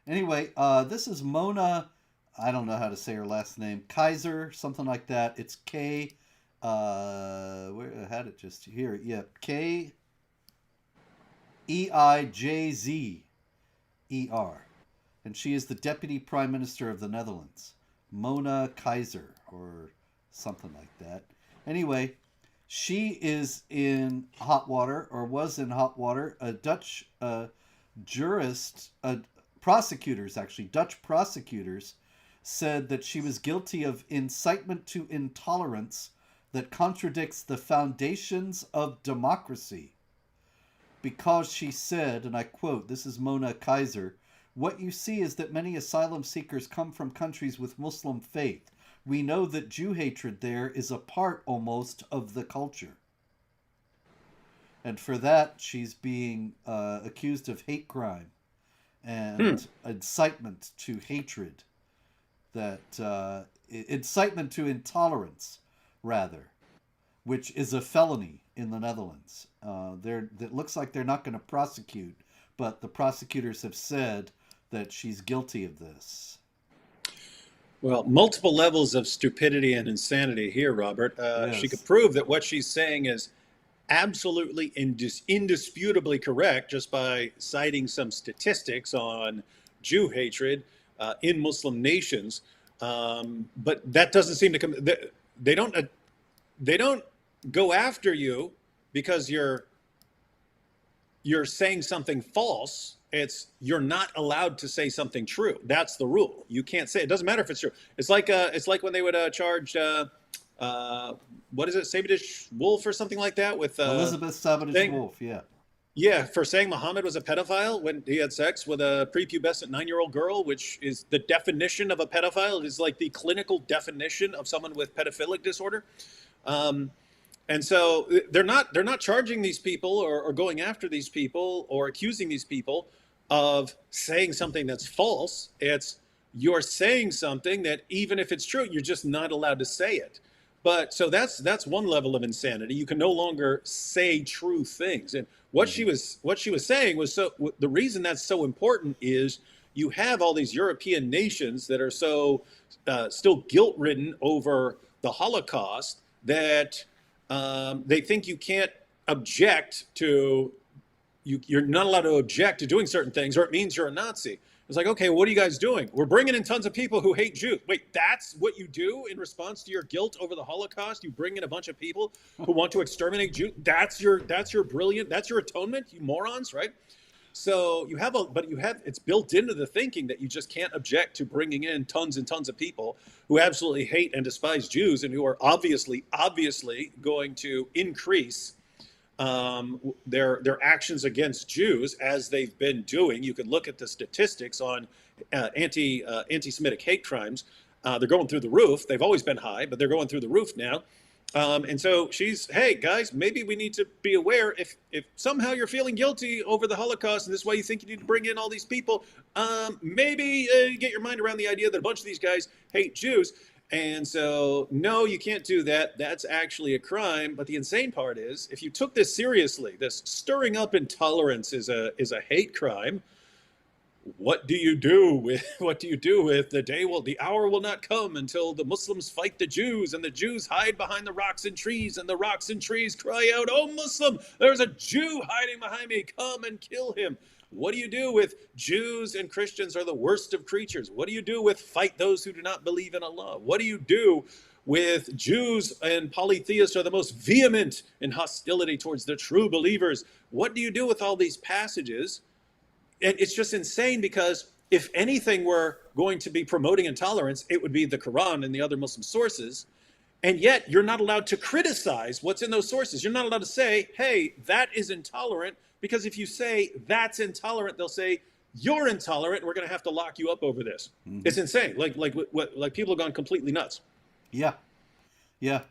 Anyway, this is Mona. I don't know how to say her last name. Kaiser, something like that. It's K. Where I had it just here? Yeah, Keijzer, and she is the deputy prime minister of the Netherlands. Mona Kaiser or something like that. Anyway, she is in hot water or was in hot water. A Dutch jurist, prosecutors actually, Dutch prosecutors said that she was guilty of incitement to intolerance that contradicts the foundations of democracy because she said, and I quote, this is Mona Kaiser, what you see is that many asylum seekers come from countries with Muslim faith. We know that Jew hatred there is a part almost of the culture. And for that, she's being accused of hate crime Hmm. and incitement to hatred, that incitement to intolerance, rather, which is a felony in the Netherlands. It looks like they're not going to prosecute, but the prosecutors have said that she's guilty of this. Well, multiple levels of stupidity and insanity here, Robert. She could Yes. prove that what she's saying is absolutely indisputably correct just by citing some statistics on Jew hatred in Muslim nations. But that doesn't seem to come. They don't. They don't go after you because you're saying something false. It's you're not allowed to say something true. That's the rule. You can't say it. Doesn't matter if it's true. It's like when they would charge uh, what is it, Savage Wolf or something like that with Elizabeth Savage saying Wolf, yeah. yeah, for saying Muhammad was a pedophile when he had sex with a prepubescent 9-year-old girl, which is the definition of a pedophile. It is like the clinical definition of someone with pedophilic disorder. Um, and so they're not charging these people or going after these people or accusing these people of saying something that's false. It's you're saying something that even if it's true, you're just not allowed to say it. But so that's one level of insanity. You can no longer say true things. And Hmm. what she was saying was so the reason that's so important is you have all these European nations that are so still guilt ridden over the Holocaust that they think you can't object to you're not allowed to object to doing certain things, or it means you're a Nazi. It's like, okay, what are you guys doing? We're bringing in tons of people who hate Jews. Wait, that's what you do in response to your guilt over the Holocaust? You bring in a bunch of people who want to exterminate Jews. That's your brilliant. That's your atonement, you morons, right? So but you have it's built into the thinking that you just can't object to bringing in tons and tons of people who absolutely hate and despise Jews and who are obviously going to increase their actions against Jews as they've been doing. You can look at the statistics on anti-Semitic hate crimes. They're going through the roof. They've always been high, but they're going through the roof now. And so hey guys, maybe we need to be aware if somehow you're feeling guilty over the Holocaust and this is why you think you need to bring in all these people, maybe get your mind around the idea that a bunch of these guys hate Jews. And so, no, you can't do that. That's actually a crime. But the insane part is, if you took this seriously, this stirring up intolerance is a hate crime. What do you do with the hour will not come until the Muslims fight the Jews and the Jews hide behind the rocks and trees and the rocks and trees cry out, "Oh Muslim, there's a Jew hiding behind me, come and kill him." What do you do with Jews and Christians are the worst of creatures? What do you do with fight those who do not believe in Allah? What do you do with Jews and polytheists are the most vehement in hostility towards the true believers? What do you do with all these passages? And it's just insane because if anything were going to be promoting intolerance, it would be the Quran and the other Muslim sources. And yet you're not allowed to criticize what's in those sources. You're not allowed to say, hey, that is intolerant, because if you say that's intolerant, they'll say, you're intolerant, and we're going to have to lock you up over this. Hmm. It's insane. Like people have gone completely nuts. Yeah, yeah.